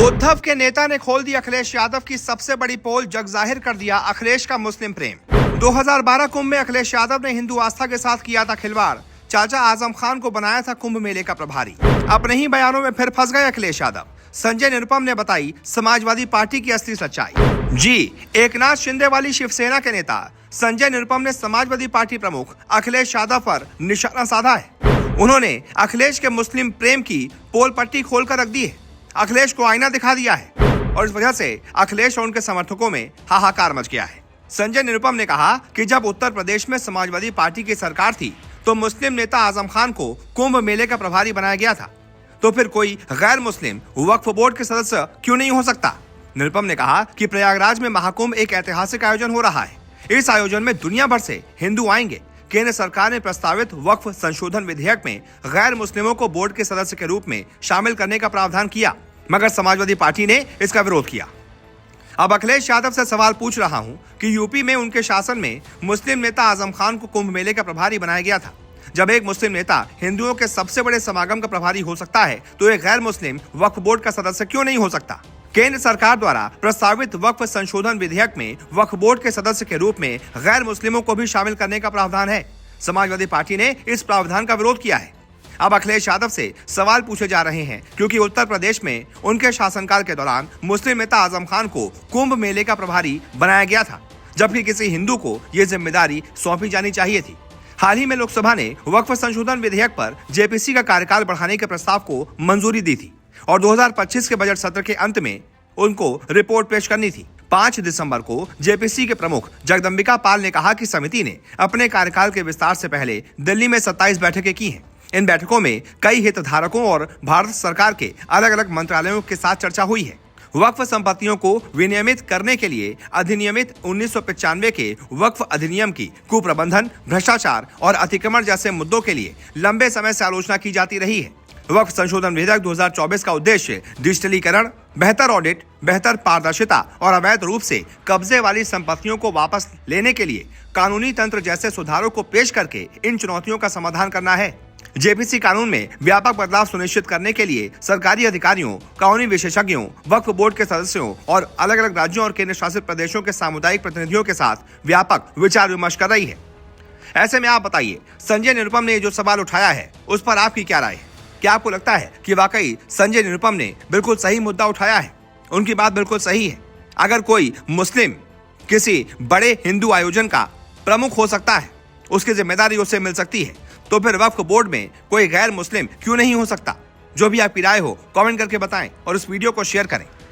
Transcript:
उद्धव के नेता ने खोल दी अखिलेश यादव की सबसे बड़ी पोल, जग जाहिर कर दिया अखिलेश का मुस्लिम प्रेम। 2012 कुंभ में अखिलेश यादव ने हिंदू आस्था के साथ किया था खिलवाड़। चाचा आजम खान को बनाया था कुंभ मेले का प्रभारी। अपने ही बयानों में फिर फंस गए अखिलेश यादव। संजय निरुपम ने बताई समाजवादी पार्टी की असली सच्चाई। जी, एकनाथ शिंदे वाली शिवसेना के नेता संजय निरुपम ने समाजवादी पार्टी प्रमुख अखिलेश यादव पर निशाना साधा है। उन्होंने अखिलेश के मुस्लिम प्रेम की पोल पट्टी खोलकर रख दी है। अखिलेश को आईना दिखा दिया है और इस वजह से अखिलेश और उनके समर्थकों में हाहाकार मच गया है। संजय निरुपम ने कहा कि जब उत्तर प्रदेश में समाजवादी पार्टी की सरकार थी तो मुस्लिम नेता आजम खान को कुंभ मेले का प्रभारी बनाया गया था, तो फिर कोई गैर मुस्लिम वक्फ बोर्ड के सदस्य क्यों नहीं हो सकता। निरुपम ने कहा कि प्रयागराज में महाकुंभ एक ऐतिहासिक आयोजन हो रहा है। इस आयोजन में दुनिया भर से हिंदू आएंगे। केंद्र सरकार ने प्रस्तावित वक्फ संशोधन विधेयक में गैर मुस्लिमों को बोर्ड के सदस्य के रूप में शामिल करने का प्रावधान किया, मगर समाजवादी पार्टी ने इसका विरोध किया। अब अखिलेश यादव से सवाल पूछ रहा हूं कि यूपी में उनके शासन में मुस्लिम नेता आजम खान को कुंभ मेले का प्रभारी बनाया गया था। जब एक मुस्लिम नेता हिंदुओं के सबसे बड़े समागम का प्रभारी हो सकता है तो एक गैर मुस्लिम वक्फ बोर्ड का सदस्य क्यों नहीं हो सकता। केंद्र सरकार द्वारा प्रस्तावित वक्फ संशोधन विधेयक में वक्फ बोर्ड के सदस्य के रूप में गैर मुस्लिमों को भी शामिल करने का प्रावधान है। समाजवादी पार्टी ने इस प्रावधान का विरोध किया है। अब अखिलेश यादव से सवाल पूछे जा रहे हैं क्योंकि उत्तर प्रदेश में उनके शासनकाल के दौरान मुस्लिम नेता आजम खान को कुंभ मेले का प्रभारी बनाया गया था, जबकि किसी हिंदू को यह जिम्मेदारी सौंपी जानी चाहिए थी। हाल ही में लोकसभा ने वक्फ संशोधन विधेयक पर जेपीसी का कार्यकाल बढ़ाने के प्रस्ताव को मंजूरी दी थी और 2025 के बजट सत्र के अंत में उनको रिपोर्ट पेश करनी थी। 5 दिसंबर को जेपीसी के प्रमुख जगदम्बिका पाल ने कहा कि समिति ने अपने कार्यकाल के विस्तार से पहले दिल्ली में 27 बैठकें की हैं। इन बैठकों में कई हितधारकों और भारत सरकार के अलग अलग मंत्रालयों के साथ चर्चा हुई है। वक्फ संपत्तियों को विनियमित करने के लिए अधिनियमित 1995 के वक्फ अधिनियम की कुप्रबंधन, भ्रष्टाचार और अतिक्रमण जैसे मुद्दों के लिए लंबे समय से आलोचना की जाती रही है। वक्फ संशोधन विधेयक 2024 का उद्देश्य डिजिटलीकरण, बेहतर ऑडिट, बेहतर पारदर्शिता और अवैध रूप से कब्जे वाली संपत्तियों को वापस लेने के लिए कानूनी तंत्र जैसे सुधारों को पेश करके इन चुनौतियों का समाधान करना है। जेपीसी कानून में व्यापक बदलाव सुनिश्चित करने के लिए सरकारी अधिकारियों, कानूनी विशेषज्ञों, वक्फ बोर्ड के सदस्यों और अलग अलग राज्यों और केंद्र शासित प्रदेशों के सामुदायिक प्रतिनिधियों के साथ व्यापक विचार विमर्श कर रही है। ऐसे में आप बताइए, संजय निरुपम ने जो सवाल उठाया है उस पर आपकी क्या राय है? क्या आपको लगता है कि वाकई संजय निरुपम ने बिल्कुल सही मुद्दा उठाया है? उनकी बात बिल्कुल सही है। अगर कोई मुस्लिम किसी बड़े हिंदू आयोजन का प्रमुख हो सकता है, उसकी जिम्मेदारी उसे मिल सकती है, तो फिर वक्फ बोर्ड में कोई गैर मुस्लिम क्यों नहीं हो सकता? जो भी आपकी राय हो कमेंट करके बताएं और इस वीडियो को शेयर करें।